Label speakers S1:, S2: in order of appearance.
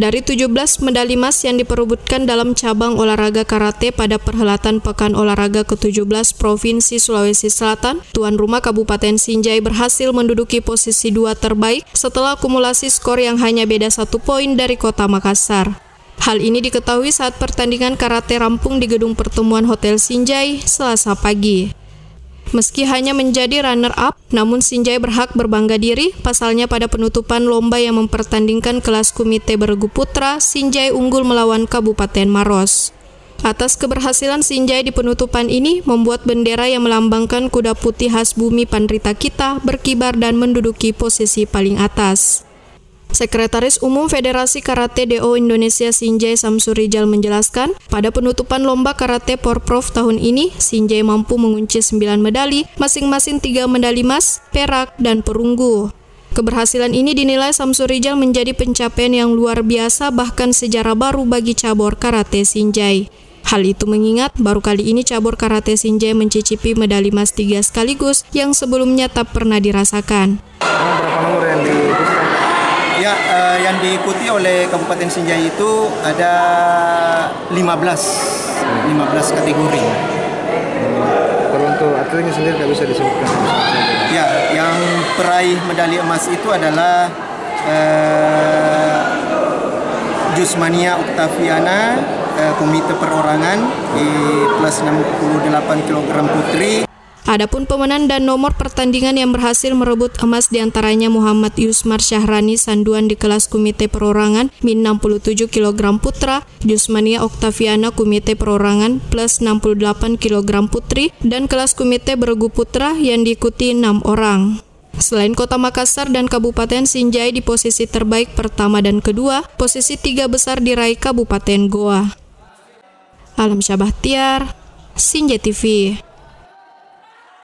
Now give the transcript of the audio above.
S1: Dari 17 medali emas yang diperebutkan dalam cabang olahraga karate pada perhelatan Pekan Olahraga ke-17 Provinsi Sulawesi Selatan, tuan rumah Kabupaten Sinjai berhasil menduduki posisi 2 terbaik setelah akumulasi skor yang hanya beda 1 poin dari Kota Makassar. Hal ini diketahui saat pertandingan karate rampung di gedung pertemuan Hotel Sinjai Selasa pagi. Meski hanya menjadi runner-up, namun Sinjai berhak berbangga diri. Pasalnya pada penutupan lomba yang mempertandingkan kelas kumite beregu putra, Sinjai unggul melawan Kabupaten Maros. Atas keberhasilan Sinjai di penutupan ini, membuat bendera yang melambangkan kuda putih khas bumi Pandrita kita berkibar dan menduduki posisi paling atas. Sekretaris Umum Federasi Karate DO Indonesia Sinjai Samsur Rijal menjelaskan, pada penutupan lomba karate Porprov tahun ini, Sinjai mampu mengunci 9 medali, masing-masing 3 medali emas, perak, dan perunggu. Keberhasilan ini dinilai Samsur Rijal menjadi pencapaian yang luar biasa bahkan sejarah baru bagi cabur karate Sinjai. Hal itu mengingat baru kali ini cabur karate Sinjai mencicipi medali emas 3 sekaligus yang sebelumnya tak pernah dirasakan.
S2: Berapa nomor yang diikuti?
S3: Ya, yang diikuti oleh Kabupaten Sinjai itu ada 15 kategori.
S2: Kalau untuk atletnya sendiri nggak bisa disebutkan?
S3: Ya, yang peraih medali emas itu adalah Jusmania Octaviana, komite perorangan di plus 68 kg putri.
S1: Adapun pemenang dan nomor pertandingan yang berhasil merebut emas diantaranya Muhammad Yusmar Syahrani Sanduan di kelas kumite perorangan min 67 kg putra, Jusmania Octaviana kumite perorangan plus 68 kg putri, dan kelas kumite beregu putra yang diikuti 6 orang. Selain Kota Makassar dan Kabupaten Sinjai di posisi terbaik pertama dan kedua, posisi 3 besar diraih Kabupaten Goa. Alam Syabahtiar, Sinjai TV.